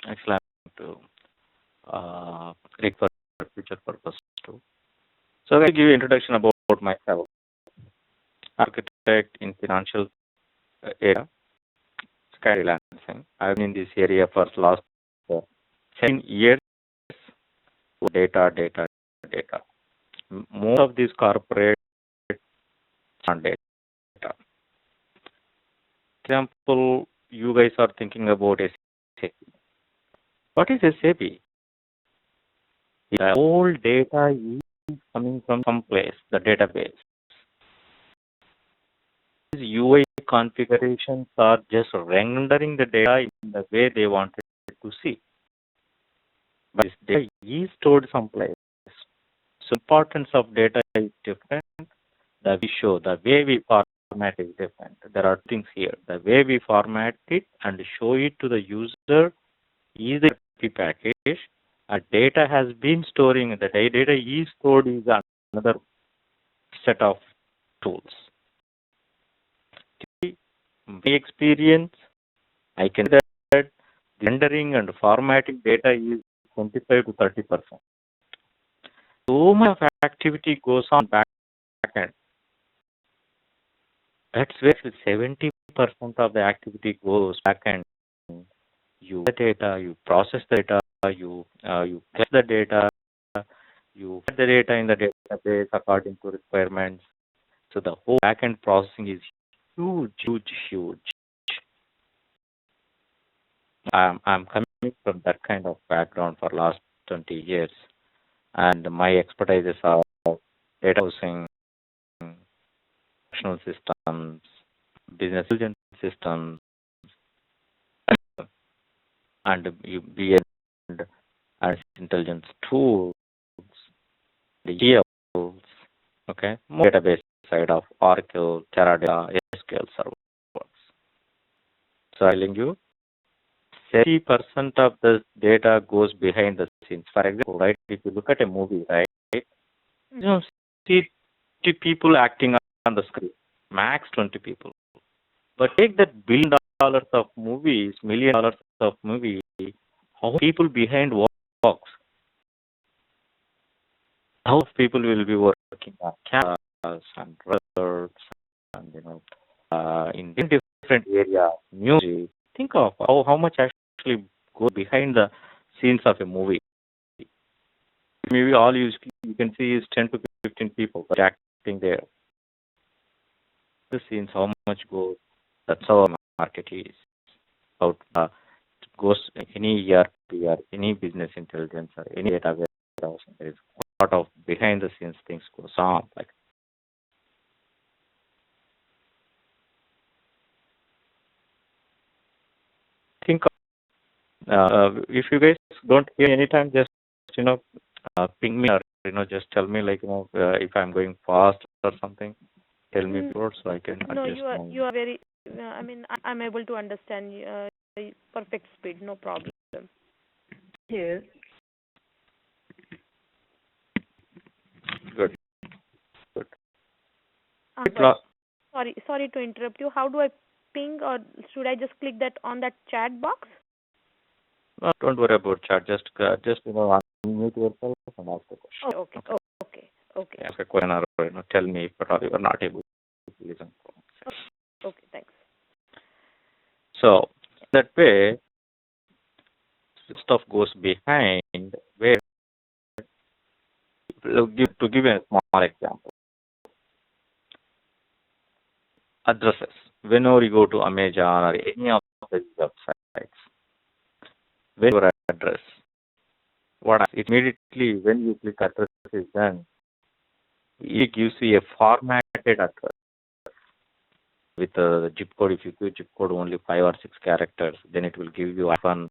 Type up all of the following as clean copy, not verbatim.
Actually, I'm to read for future purpose too. So I'll give you introduction about myself. Architect in financial area, sky freelancing. I've been in this area for last 10 years. Data. Most of these corporate on data. Example, you guys are thinking about SAP. What is SAP? The whole data is coming from some place, the database. These UI configurations are just rendering the data in the way they wanted to see. But this data is stored someplace. So importance of data is different. The way we format is different. There are things here. The way we format it and show it to the user is the package. And data has been storing. The data is stored is another set of tools. My experience, I can say that rendering and formatting data is 25 to 30%. So much of activity goes on back end. That's where 70% of the activity goes back end. You get the data, you process the data, you test the data, you put the data in the database according to requirements. So the whole backend processing is huge. I'm coming from that kind of background for last 20 years, and my expertise are data processing, functional systems, business intelligence systems, and and intelligence tools, the ELs, okay, more database side of Oracle, Teradata, SQL servers. So I'm telling you, 70% of the data goes behind the scenes. For example, right, if you look at a movie, right, you don't see 20 people acting on the screen, max 20 people. But take that $1 billion of movies, $1 million of movie, how people behind works, how people will be working on cameras and records and in different areas, music. Think of how much actually goes behind the scenes of a movie. Maybe all you can see is 10 to 15 people acting there. The scenes, how much goes. That's how our market is. How it goes any ERP or any business intelligence or any data warehouse. There is a lot of behind the scenes things goes on. Like think of, if you guys don't hear anytime, just ping me or just tell me like if I'm going fast or something. Tell me before so I can No, adjust. you are very. I mean, I'm able to understand perfect speed, no problem. Yes. Good. Sorry to interrupt you. How do I ping, or should I just click that on that chat box? No, don't worry about chat. Just unmute yourself and ask the question. Okay. Ask a question or tell me if at all you are not able to listen. Okay, thanks. So that way, stuff goes behind where. To give a small example, addresses. Whenever you go to Amazon or any of these websites, when your address, immediately when you click address is done, it gives you a formatted address with the zip code. If you give zip code only 5 or 6 characters, then it will give you even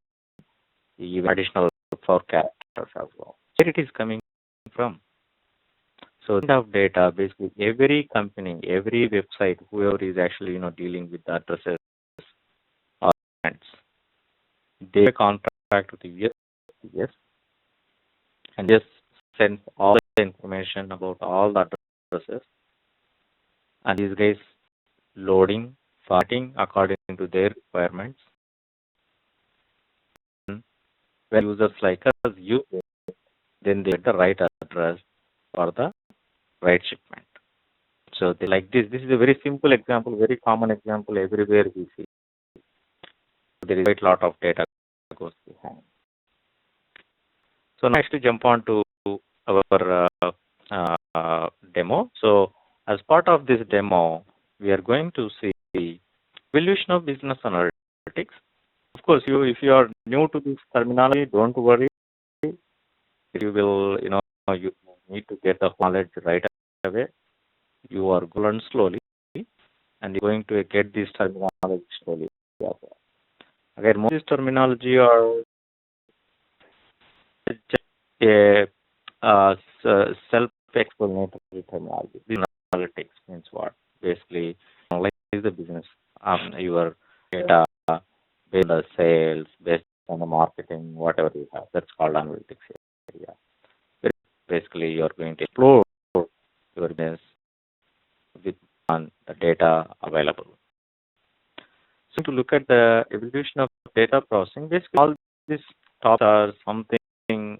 additional 4 characters as well. Where it is coming from? So kind of data, basically every company, every website, whoever is actually dealing with the addresses or brands, they contract with the yes, and just send all the information about all the addresses, and these guys loading, formatting according to their requirements, when users like us use it, then they get the right address for the right shipment. So they like this. This is a very simple example, very common example everywhere we see. There is quite a lot of data goes behind. So next to jump on to our demo. So as part of this demo, we are going to see evolution of business analytics. Of course, if you are new to this terminology, don't worry. You will, you need to get the knowledge right away. You are going to learn slowly, and you're going to get this terminology slowly. Again, most of this terminology are just a self-explanatory terminology. Business analytics means what? Basically, analyze the business, your data, based on the sales, based on the marketing, whatever you have. That's called analytics area. Basically, you're going to explore your business with on the data available. So to look at the evolution of data processing, basically all these topics are something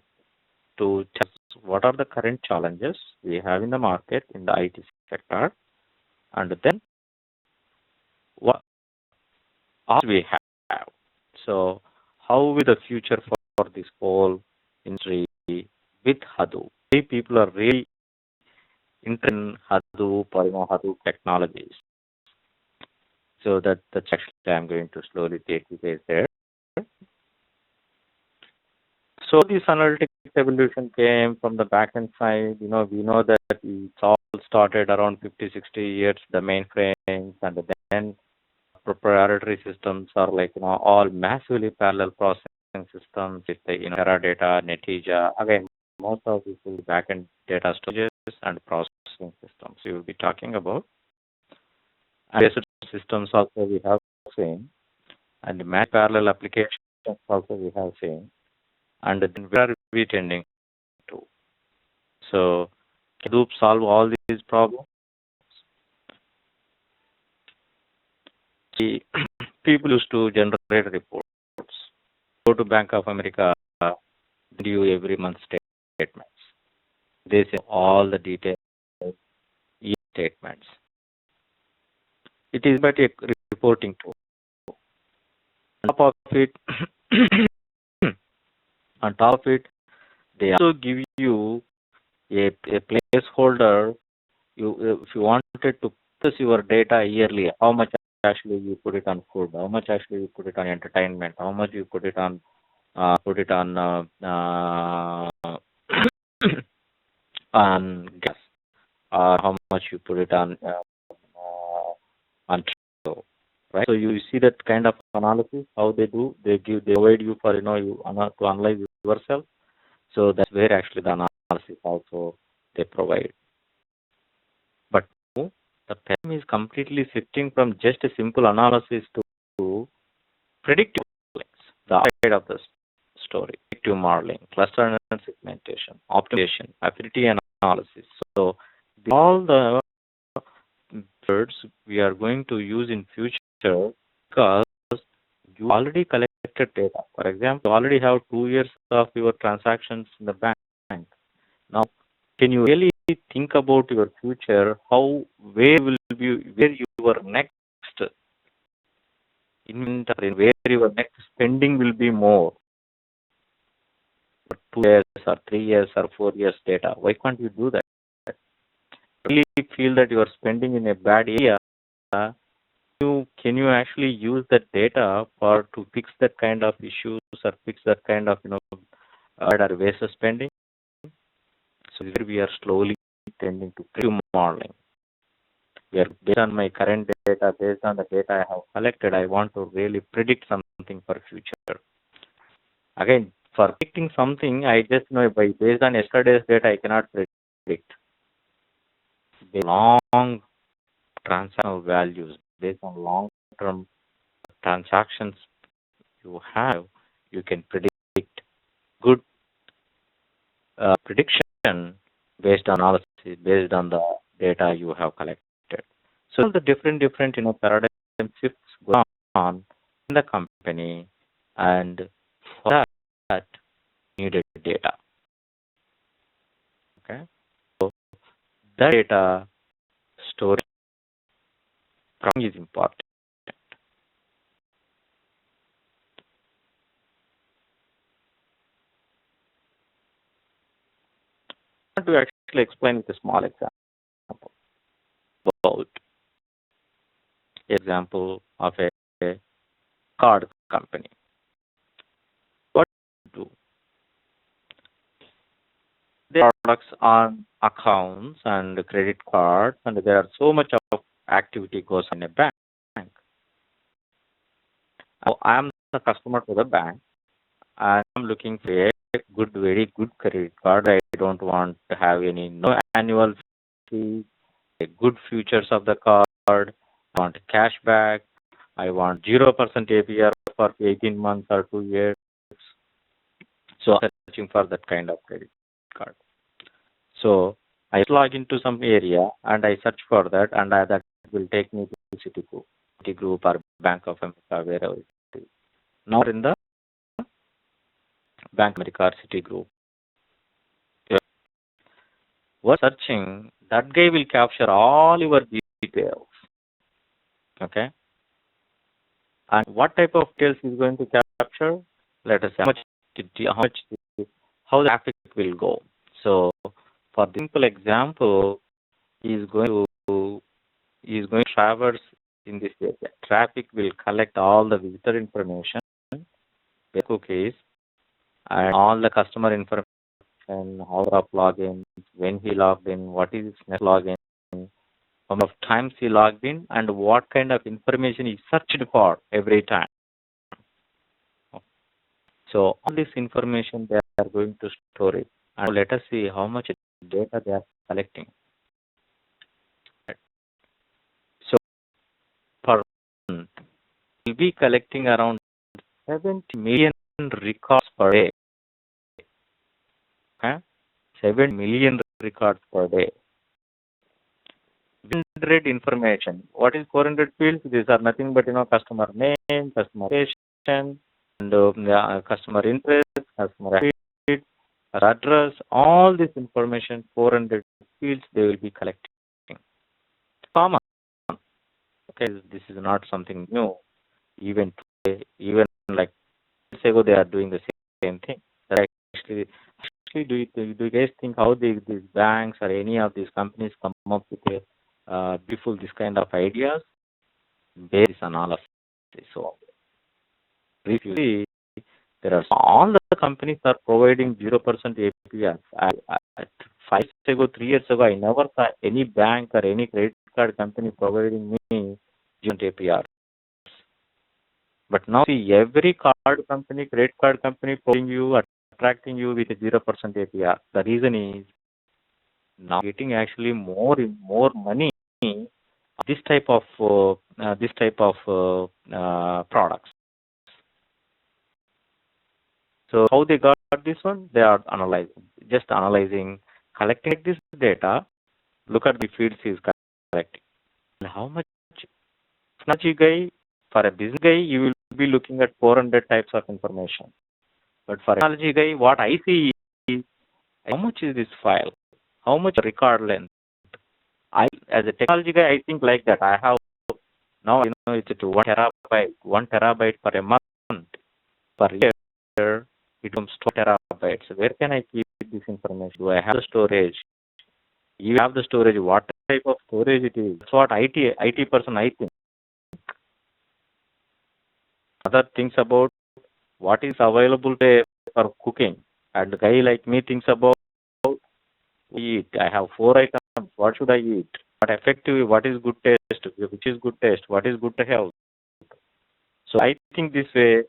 to test what are the current challenges we have in the market in the IT sector, and then what we have. So how will the future for this whole industry with Hadoop? People are really interested in Hadoop or Hadoop technologies. So that's actually I'm going to slowly take you guys there. So this analytics evolution came from the backend side. We know that it all started around 50, 60 years, the mainframes, and then proprietary systems are like, all massively parallel processing systems with the, Teradata, Netija. Again, most of this will be backend data storages and processing systems we will be talking about. And basic systems also we have seen, and mass parallel applications also we have seen. And then where are we tending to? So Hadoop solve all these problems. See, people used to generate reports. Go to Bank of America, do every month statements. They say all the details, statements. It is but a reporting tool. On top of it, they also give you a placeholder. If you wanted to process your data yearly, how much actually you put it on food, how much actually you put it on entertainment, how much you put it on on gas, or how much you put it on show, right? So you see that kind of analysis, how they do. They provide you for to analyze yourself. So that's where actually the analysis also they provide. But the paradigm is completely shifting from just a simple analysis to predictive modeling, the other side of the story. Predictive modeling, cluster and segmentation, optimization, affinity analysis. So all the methods we are going to use in future because you already collected data. For example, you already have 2 years of your transactions in the bank. Now, can you really think about your future? Where your next inventory, where your next spending will be more? 2 years or 3 years or 4 years data. Why can't you do that? Really feel that you are spending in a bad area, can you actually use that data to fix that kind of issues or fix that kind of bad or waste of spending? So here we are slowly tending to predictive modeling. We are based on my current data, based on the data I have collected, I want to really predict something for future. Again, for predicting something, I just know based on yesterday's data, I cannot predict. Based on long transactional values, based on long-term transactions you have, you can predict good prediction based on analysis, based on the data you have collected. So the different paradigm shifts going on in the company, and for needed data. Okay, so that data storage is important. I want to actually explain with a small example about example of a card company. What do their products on accounts and credit cards, and there are so much of activity goes on in a bank. Now, I am the customer to the bank, and I'm looking for a good, very good credit card. I don't want to have any no annual fee, good features of the card. I want cash back. I want 0% APR for 18 months or 2 years. So I'm searching for that kind of credit card. So I log into some area and I search for that, and that will take me to Citigroup or Bank of America, wherever it is. Now in the Bank of America or Citigroup, we're searching, that guy will capture all your details. Okay. And what type of details is going to capture? Let us say how the traffic will go. So for the simple example, he is going to traverse in this area. Traffic will collect all the visitor information, the cookies, and all the customer information, how of login, when he logged in, what is his next login, how many times he logged in, and what kind of information he searched for every time. So all this information they are going to store it. And let us see how much data they are collecting. So per month, we'll be collecting around 70 million records per day. Okay? 7 million records per day. 400 information. What is 400 fields? These are nothing but customer name, customer location, and customer interest, customer activity, address. All this information, 400 fields, they will be collecting. Common. Okay, this is not something new. Even today, even like years ago, they are doing the same thing. Actually, do you guys think how these banks or any of these companies come up with beautiful this kind of ideas based on analysis? So if you see, there are all the companies are providing 0% APR. 3 years ago, I never saw any bank or any credit card company providing me 0% APR. But now see, every card company, credit card company providing you, attracting you with a 0% APR. The reason is now getting actually more money this type of products. So how they got this one? They are analyzing, collecting this data. Look at the fields is collecting. And how much technology guy, for a business guy, you will be looking at 400 types of information. But for a technology guy, what I see is how much is this file? How much record length? As a technology guy, I think like that. I have now it's to 1 terabyte per a month. Per year, it becomes 2 terabytes. So where can I keep this information? Do I have the storage? You have the storage. What type of storage it is? That's what IT person I think. Other things about what is available for cooking. And the guy like me thinks about eat. I have 4 items. What should I eat? What effective? What is good taste? Which is good taste? What is good to health? So I think this way,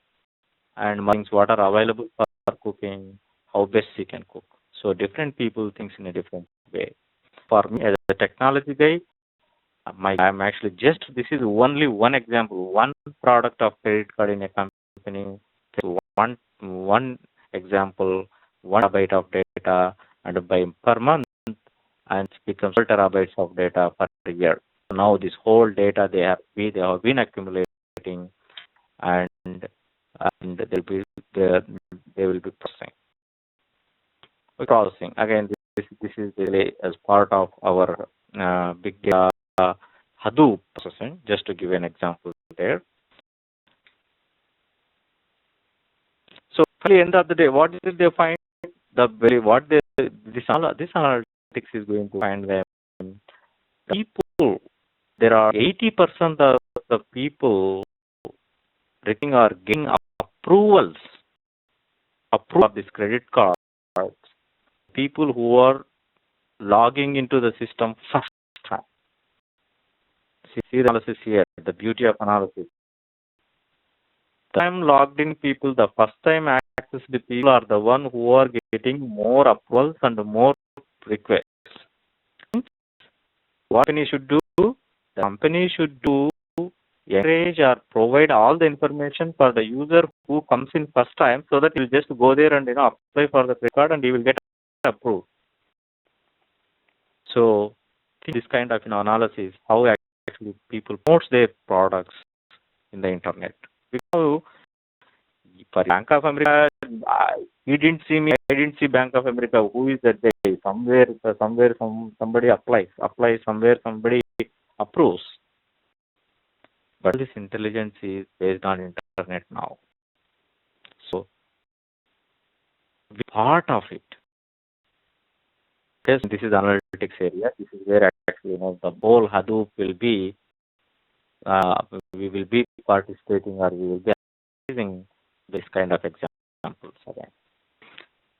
and things what are available for cooking, how best you can cook. So different people thinks in a different way. For me as a technology guy, I'm actually this is only one example, one product of credit card in a company. One example, 1 terabyte of data, and by per month, and it becomes 12 terabytes of data per year. So now this whole data they have been accumulating, and they will be processing. Again, this is really as part of our big data Hadoop processing. Just to give an example there. So, at the end of the day, what did they find? This analytics is going to find them. People, there are 80% of the people are getting approvals of this credit card. People who are logging into the system first time. See the analysis here, the beauty of analysis. Time logged in people, the first time access the people are the one who are getting more approvals and more requests. What company should do? The company should encourage or provide all the information for the user who comes in first time, so that he will just go there and apply for the credit card and he will get approved. So this kind of analysis, how actually people promote their products in the internet. Because for Bank of America, he didn't see me. I didn't see Bank of America. Who is that guy? Somebody applies somewhere, somebody approves. But this intelligence is based on internet now. So part of it. Yes, this is analytics area. This is where actually the whole Hadoop will be. We will be participating, or we will be using this kind of examples again.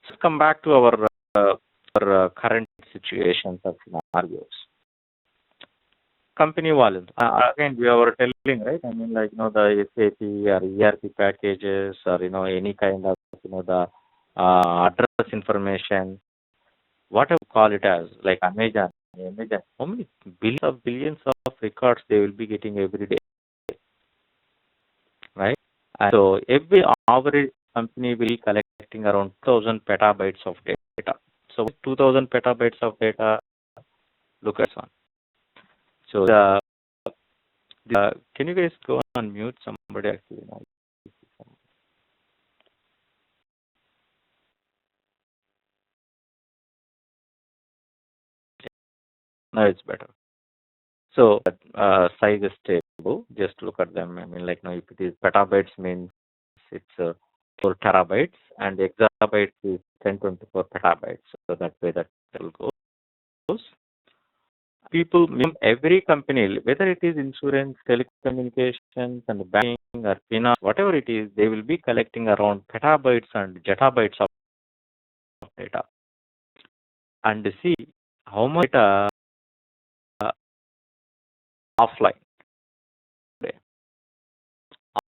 So come back to our current situations of scenarios. Company volumes. Again, we were telling, right? I mean, like the SAP or ERP packages, or any kind of the address information, whatever you call it as, like Amazon, how many billions of records they will be getting every day, right? And so every average company will be collecting around 2,000 petabytes of data. So 2,000 petabytes of data. Look at this one. So can you guys go on mute? Somebody actually knows. Now it's better. So size is stable. Just look at them. I mean, like if it is petabytes, means it's 4 terabytes, and exabytes is 1024 petabytes. So that way that will goes. People, every company, whether it is insurance, telecommunications, and banking, or finance, whatever it is, they will be collecting around petabytes and zettabytes of data. And see how much data offline.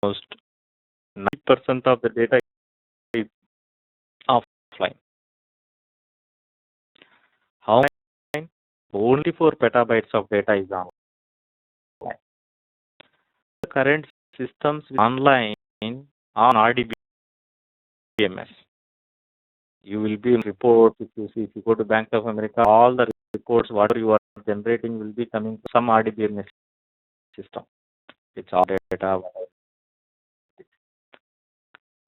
Almost 90% of the data is offline. How much? Only 4 petabytes of data is online. The current systems online on RDBMS. You will be in reports. If you go to Bank of America, all the reports, whatever you are generating, will be coming from some RDBMS system. It's all data.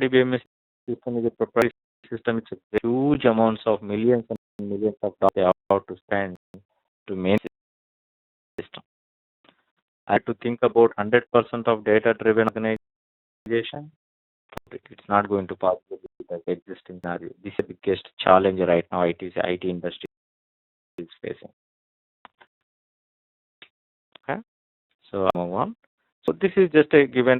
RDBMS system is a proprietary system. It's a huge amounts of millions and millions of dollars they have to spend to maintain the system. I have to think about 100% of data-driven organization. It's not going to possibly be the existing scenario. This is the biggest challenge right now IT industry is facing. Okay, so I'll move on. So this is just a give a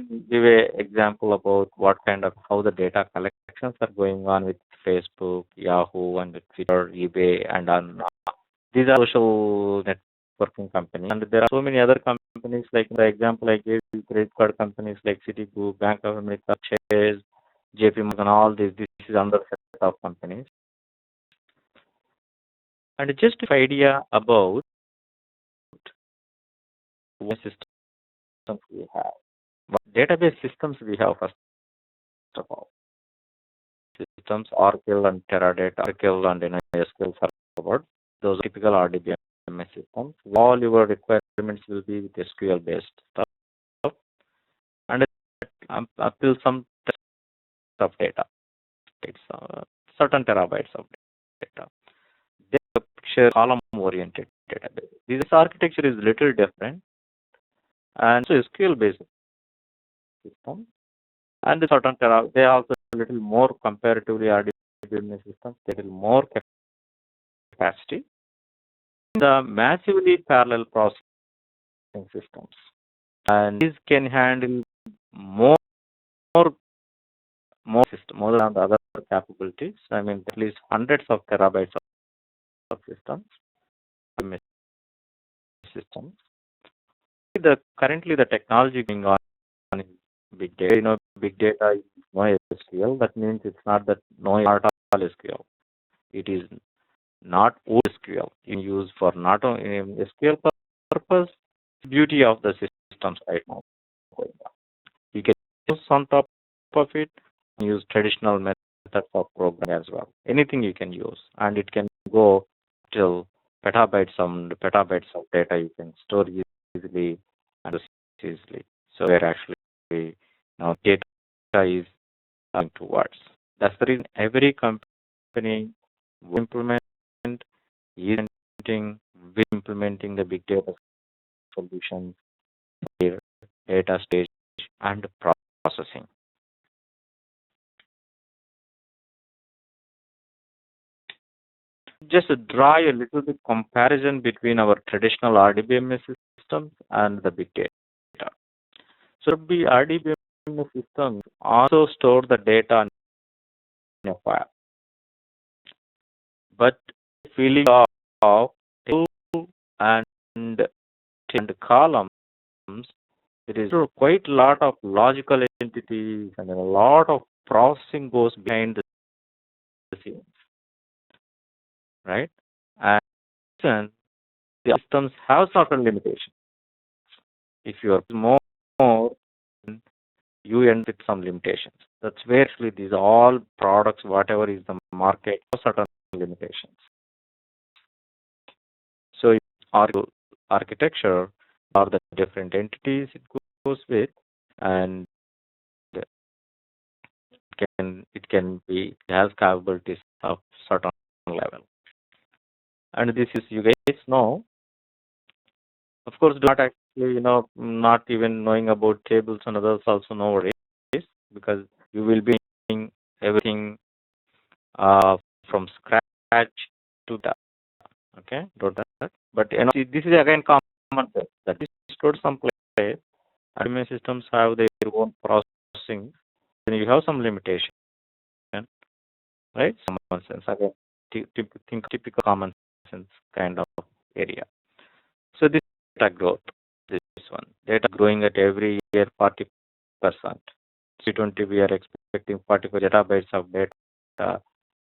example about what kind of how the data collections are going on with Facebook, Yahoo, and Twitter, eBay, and on these are social networking companies. And there are so many other companies, like the example I gave you, credit card companies like Citigroup, Bank of America, Chase, JP Morgan, all these. This is another set of companies. And just an idea about what systems we have. What database systems we have, first of all. Systems Oracle and Teradata, Oracle and SQL Server. Those are typical RDBMS systems. All your requirements will be with SQL based stuff. And until some of data. It's certain terabytes of data. They share column-oriented database. This architecture is little different, and so SQL-based system. And the certain they are also a little more comparatively RDBMS systems. They have more capacity. The massively parallel processing systems, and these can handle more more than the other capabilities. I mean, at least hundreds of terabytes of systems. Systems. Currently the technology going on in big data. Big data is no SQL. That means it's not that no not all SQL. It is not old SQL. You use for not only SQL purpose. Beauty of the systems right now. You can use on top of it. Use traditional methods of programming as well. Anything you can use, and it can go till petabytes of data you can store easily and easily. So we're actually now data is going towards. That's the reason every company will implement is implementing the big data solutions, data stage and processing. Just draw a little bit comparison between our traditional RDBMS systems and the big data. So the RDBMS systems also store the data in a file, but filling of table and columns, there is quite a lot of logical entities and a lot of processing goes behind the scenes, right? And the systems have certain limitations. If you are more, you end with some limitations. That's where actually these all products, whatever is the market, have certain limitations. So architecture are the different entities it goes with, and it has capabilities of certain level. And this is, you guys know, of course, not actually, not even knowing about tables and others also nowadays, because you will be doing everything from scratch to that. Okay, don't that. But this is again common sense that is stored someplace. Admin systems have their own processing, then you have some limitation, right? Common sense again. Think typical common sense kind of area. So this data growth, this one data growing at every year 40%. C20 we are expecting 44 petabytes of data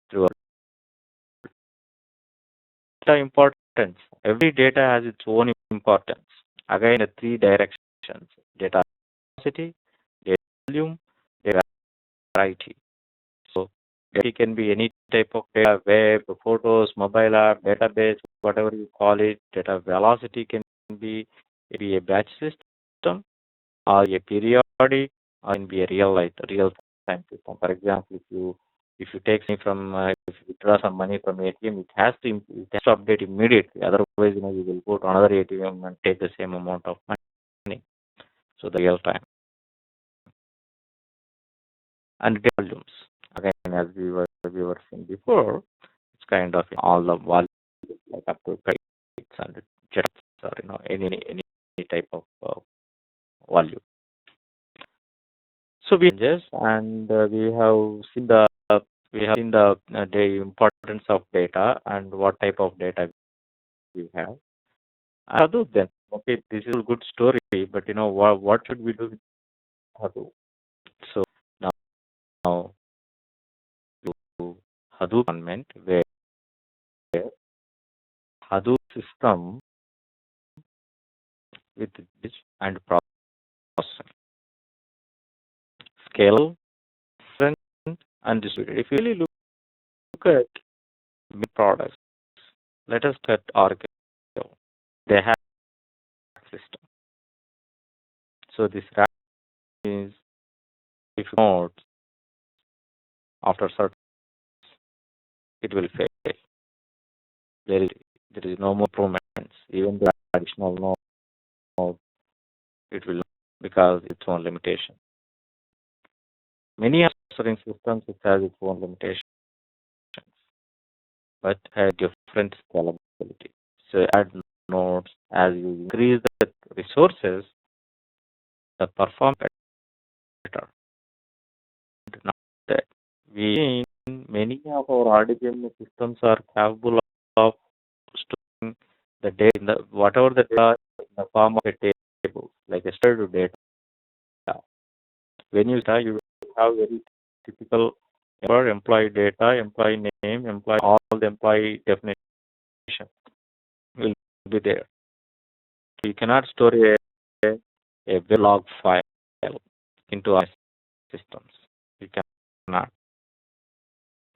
through data importance. Every data has its own importance. Again, in 3 directions: data velocity, data volume, data variety. So data can be any type of data, web, photos, mobile app, database, whatever you call it. Data velocity can be a batch system, or a periodic, or can be a real time system. For example, if you take money from if you withdraw some money from ATM, it has to update immediately. Otherwise, you will go to another ATM and take the same amount of money. So the real time and data volumes. Again, as we were saying before, it's kind of all the volumes like up to bytes and jets or any type of volume. So we just and we have seen the importance of data and what type of data we have. Hadoop then, okay, this is a good story, but what should we do with Hadoop? So now to Hadoop environment where Hadoop system with disk and processing, scale, strength, and distributed. If you really look at many products, let us get Oracle. They have system. So this rack is if you note after certain it will fail. There is no more improvements. Even the additional node, it will because its own limitation. Many clustering systems it has its own limitations, but have different scalability. So add nodes as you increase the resources, the perform better. Now that we many of our RDBMS systems are capable of storing the data in the whatever the data in the form of a table, like a structured data. When you start, you have very typical employee data, employee name, employee all the employee definition will be there. You cannot store a log file into our systems. You cannot.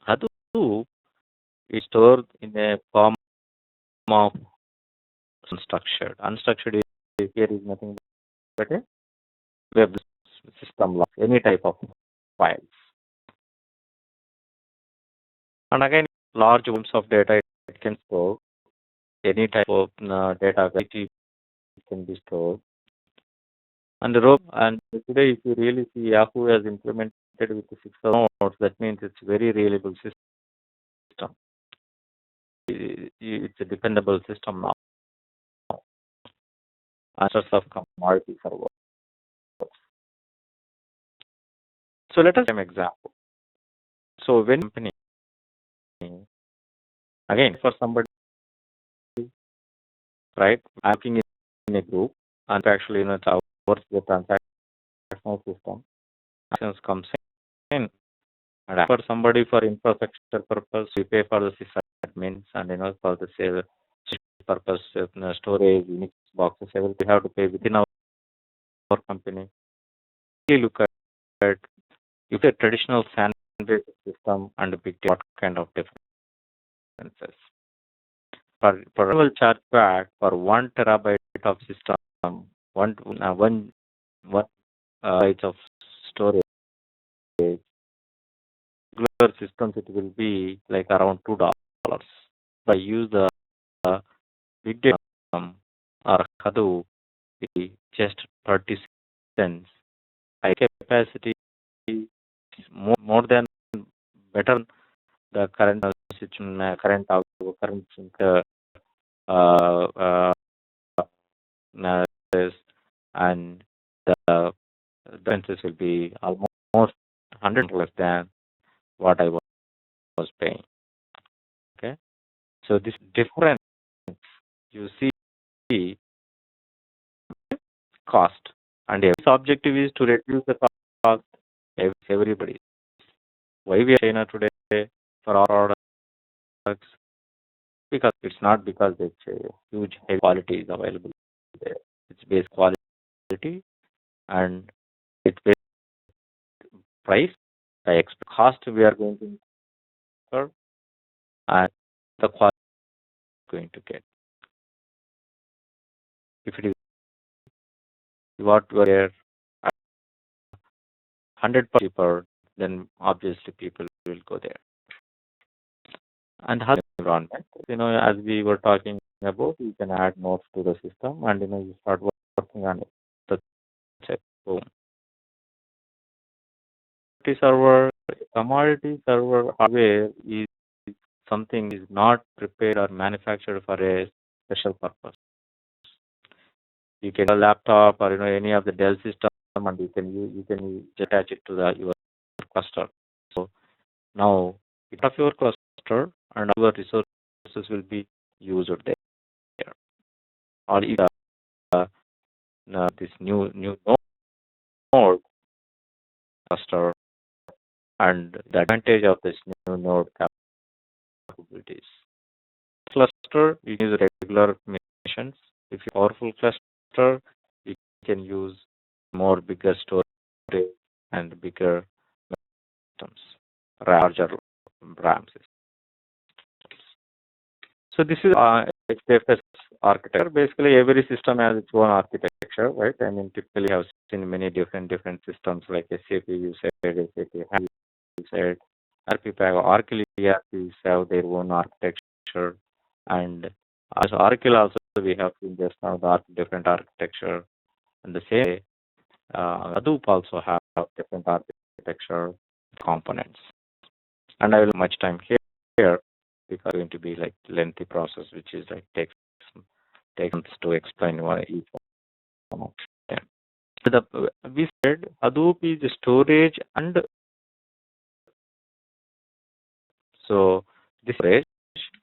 Hadoop is stored in a form of unstructured. Unstructured here is nothing but a web system log, any type of files. And again, large volumes of data it can store. Any type of data it can be stored. And today, if you really see Yahoo has implemented with the 6 nodes, that means it's very reliable system. It's a dependable system now. Answers of commodity server. So let us take an example. So when company, again for somebody, right, I'm working in a group and actually it's our the transactional system. Actions comes in. And for somebody for infrastructure purpose, we pay for the sysadmins and for the sale purpose, storage, Unix boxes, everything we have to pay within our company. We look at if a traditional SAN-based system and a big data, what kind of differences. For annual charge back for 1 terabyte of system, one bytes of storage, regular systems it will be like around $2. But I use the big data or Hadoop, just 30 cents. High capacity is more than better the current situation, current and the differences will be almost 100 less than what I was paying. Okay, so this difference you see cost, and its objective is to reduce the cost. Everybody. Why we are China today for our products? Because it's not because it's a huge high quality is available there. It's base quality and it's base price. The cost we are going to incur and the quality we are going to get. If it is what we're 100% cheaper, then obviously people will go there. And how environment, as we were talking about, you can add nodes to the system and you start working on it. That's it. Boom. Commodity server hardware is something is not prepared or manufactured for a special purpose. You can use a laptop or any of the Dell system and you can attach it to your cluster. So now you have your cluster and your resources will be used there. Or this new node cluster and the advantage of this new node capabilities. Cluster, you use regular missions. If you powerful cluster, you can use more bigger storage and bigger systems, larger RAM systems. So this is XFS architecture. Basically, every system has its own architecture, right? I mean, typically, I've seen many different systems like SAP. You said SAP. You said Oracle ERPs have their own architecture, and as Oracle also we have seen just now the different architecture, and the same way Hadoop also have different architecture components. And I will much time here because it's going to be like lengthy process, which is like takes months to explain each one of them. We said Hadoop is storage, and so this is storage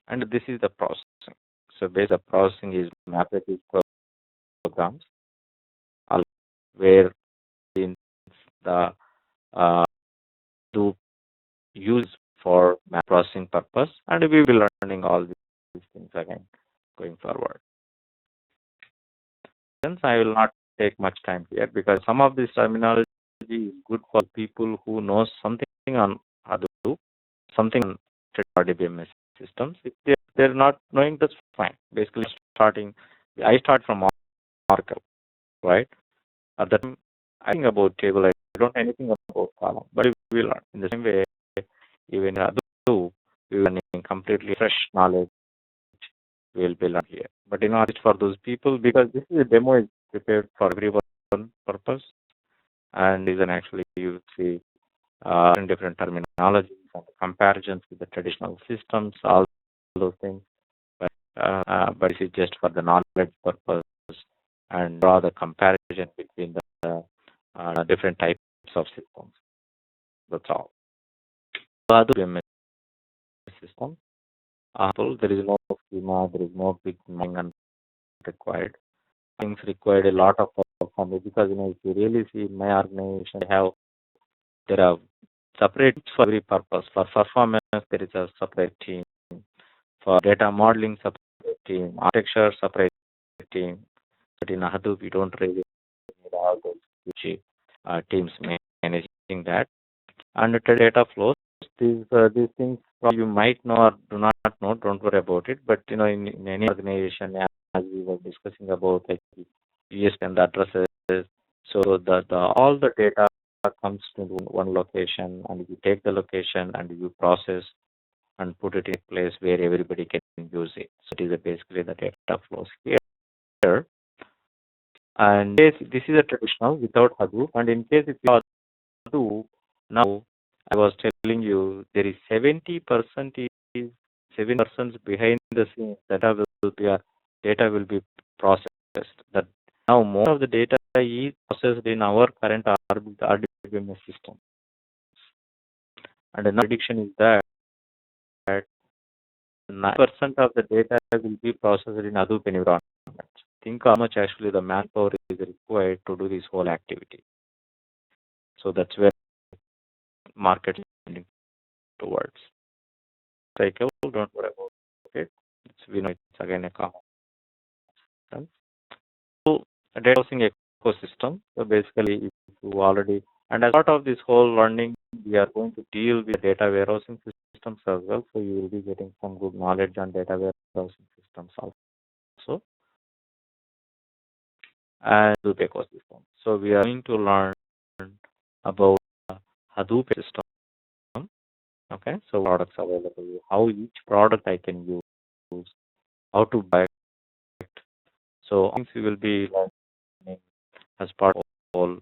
and this is the processing. So basically the processing is mapped to programs where in the Hadoop use for map processing purpose, and we will be learning all these things again going forward. Since I will not take much time here because some of this terminology is good for people who know something on Hadoop, something on RDBMS systems. If they're not knowing, that's fine. Basically, I start from Oracle, right? At that time, I think about table, I don't know anything about column, but we will learn. In the same way, even Hadoop, we will learn completely fresh knowledge will be learned here. But it's for those people because this is a demo is prepared for everyone purpose, and is an actually you see different terminologies and comparisons with the traditional systems, all those things. But this is just for the knowledge purpose and draw the comparison between the different types of systems. That's all. So Hadoop system. There is no schema, there is no big mining required. Things required a lot of performance because if you really see in my organization, there are separate for every purpose. For performance, there is a separate team. For data modeling, separate team. Architecture, separate team. But in Hadoop, we don't really need all those teams managing that. And the data flows. These things you might know or do not know. Don't worry about it. But in any organization, as we were discussing about like ESPN addresses, so the all the data comes to one location, and you take the location and you process and put it in a place where everybody can use it. So it is basically the data flows here. And this is a traditional without Hadoop. And in case if you Hadoop, now I was telling you there is 70% is 7% behind the scenes data will be processed. That now most of the data is processed in our current RDBMS system. And another prediction is that 9% of the data will be processed in Hadoop environment. Think how much actually the manpower is required to do this whole activity. So that's where market is heading towards. Cycle, don't worry about it. We know it's again a common. So data processing ecosystem. So basically, if you already, and as part of this whole learning, we are going to deal with data warehousing systems as well. So you will be getting some good knowledge on data warehousing systems also. And Hadoop ecosystem. So we are going to learn about Hadoop system. Okay, so products available, how each product I can use, how to buy it. So things we will be learning as part of all.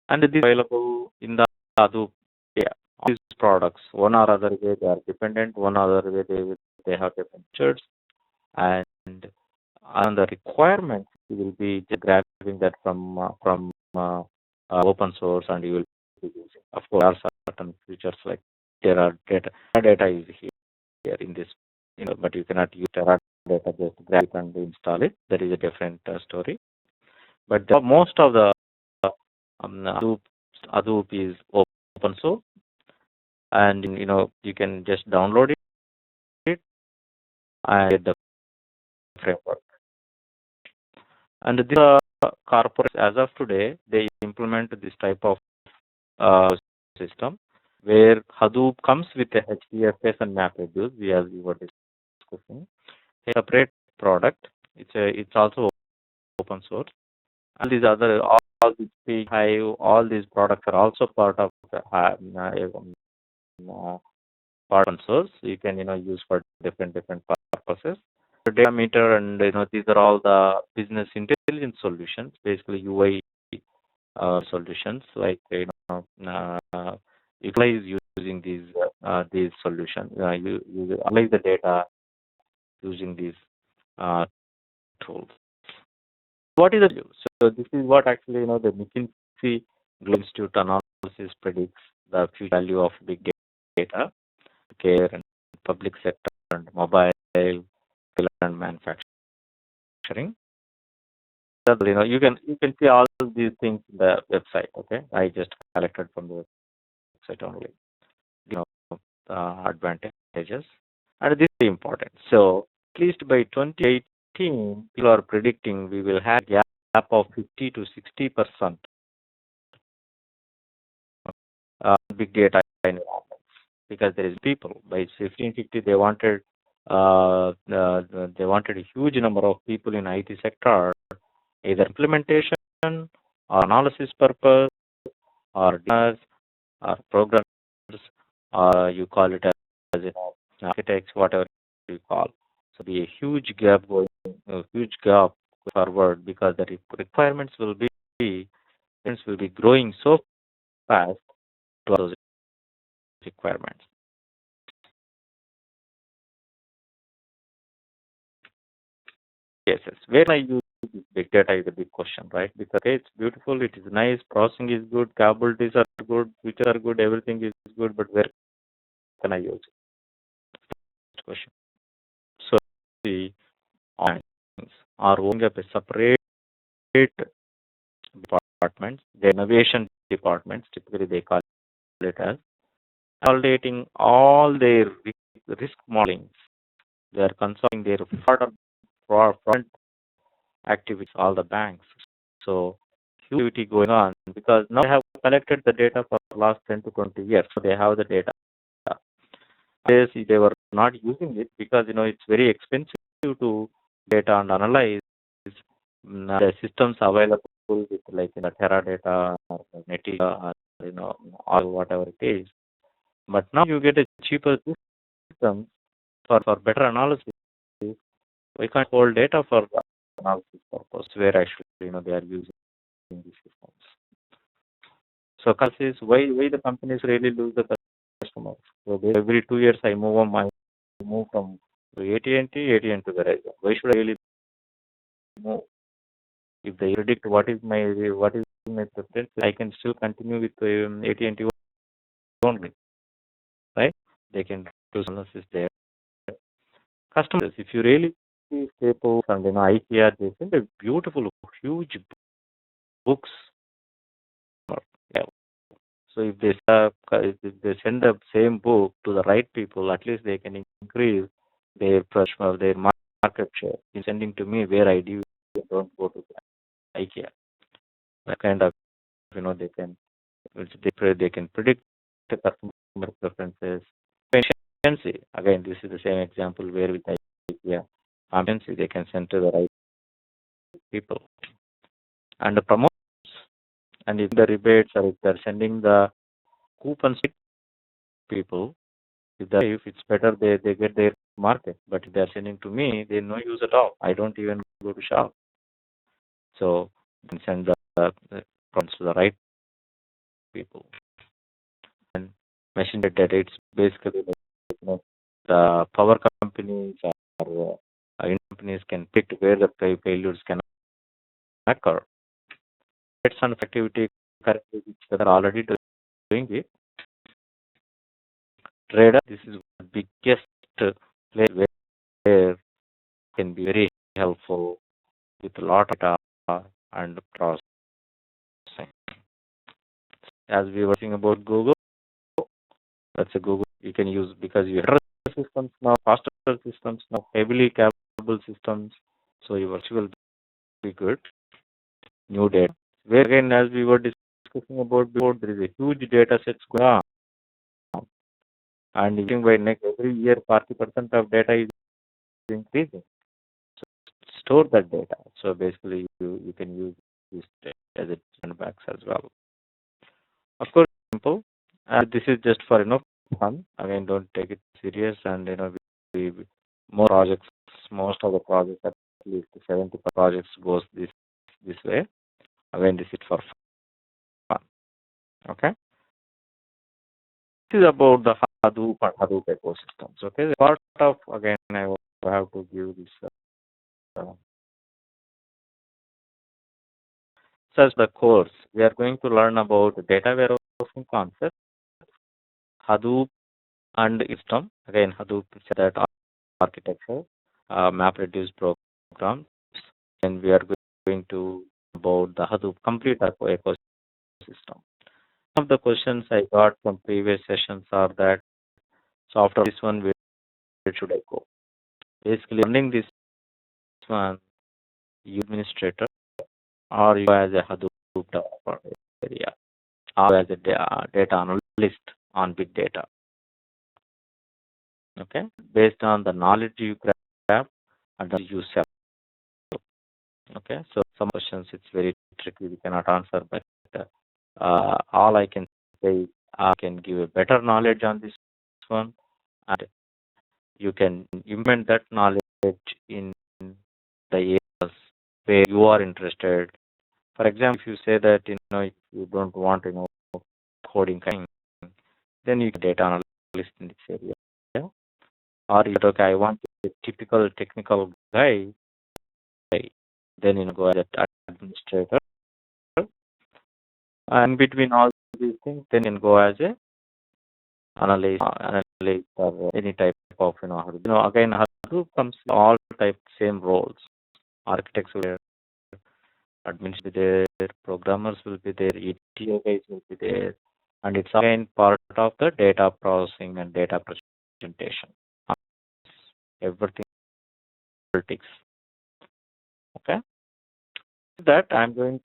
And this is available in the Hadoop. Yeah, these products, one or other way they are dependent, one or other way they have different features, and on the requirements you will be just grabbing that from open source, and you will be using. Of course, there are certain features like there are data is here in this, but you cannot use data just grab it and install it. That is a different story. But most of the Hadoop is open source, and you can just download it and get the framework. And these corporates, as of today, they implement this type of system where Hadoop comes with a HDFS and MapReduce, as we were discussing. A separate product. It's also open source. And these other all all these Hive, all these products are also part of the part open source. You can use for different purposes. The data meter, and these are all the business intelligence solutions, basically UI solutions, like Eply is using these solutions. You analyze the data using these uh, tools. What is the value? So this is what actually the McKinsey Global Institute analysis predicts the future value of big data, care and public sector and mobile and manufacturing. So, you can see all these things in the website. Okay, I just collected from the website only. You know, advantages, and this is important. So at least by 2018, people are predicting we will have a gap of 50 to 60% big data environments, because there is people. By 1550, they wanted a huge number of people in IT sector, either implementation or analysis purpose or designers or programmers, or you call it as architects, whatever you call. So be a huge gap forward, because the requirements will be growing so fast to those requirements. Yes. Where I use big data is a big question, right? Because it's beautiful, it is nice, processing is good, capabilities are good, features are good, everything is good, but where can I use it? Next question. So the organizations are opening up a separate departments, the innovation departments, typically they call it as, validating all their risk modeling. They are consulting their front activities, all the banks. So huge activity going on, because now they have collected the data for the last 10 to 20 years. So they have the data. They were not using it because it's very expensive to data and analyze the systems available with, like Teradata or Netica, or or whatever it is. But now you get a cheaper system for better analysis. We can't hold data for analysis purpose, where actually they are using these systems. So is why the companies really lose the customers. So every 2 years I move from AT&T to Verizon. Why should I really move? If they predict what is my preference, I can still continue with AT&T only, right? They can do analysis there. Customers, if you really see Staples and IKEA, they send a beautiful, huge books. Yeah. So if they send the same book to the right people, at least they can increase their their market share. In sending to me, where I don't go to IKEA. That kind of they can predict the customer preferences. Efficiency, again, this is the same example where with IKEA, efficiency they can send to the right people. And the promotions, and if the rebates, or if they're sending the coupons to people, if it's better, they get their market. But if they're sending to me, they no use at all. I don't even go to shop. So you can send the prompts to the right people. And machine data, it's basically like, the power companies or companies can pick where the failures can occur. It's an activity currently which they are already doing it. Radar, this is the biggest place where can be very helpful with a lot of data and processing. As we were talking about Google, that's a Google you can use, because you have systems now, faster systems now, heavily capable systems. So your will be good. New data. Where again, as we were discussing about before, there is a huge data sets going on. And even by next every year, 40% of data is increasing. So store that data. So basically, you can use this as a sandbags as well. Of course, simple. This is just for fun. Again, don't take it serious. And we more projects, most of the projects, at least 70 projects goes this way. Again, this is for fun. Okay. This is about the Hadoop and Hadoop ecosystems. Okay. The part of, again, I will have to give this. Such the course, we are going to learn about data warehousing concept, Hadoop and system. Again, Hadoop is that architecture, MapReduce program, and we are going to about the Hadoop complete ecosystem. Some of the questions I got from previous sessions are that, so after this one, where should I go? Basically, running this one, you administrator or you as a Hadoop developer area, or as a data analyst on big data. Okay, based on the knowledge you grab and the you sell. Okay, so some questions it's very tricky, we cannot answer, but all I can say, I can give a better knowledge on this one, and you can implement that knowledge in the areas where you are interested. For example, if you say that if you don't want coding kind, then you can data analyst in this area. Yeah? Or you okay, I want a typical technical guy, then go as an administrator. And between all these things, then you can go as a analyst or any type of Hadoop. Again, Hadoop comes all type same roles. Architects will be there, admins will be there, programmers will be there, ETL guys will be there, and it's again part of the data processing and data presentation. Everything politics. Okay. That I'm going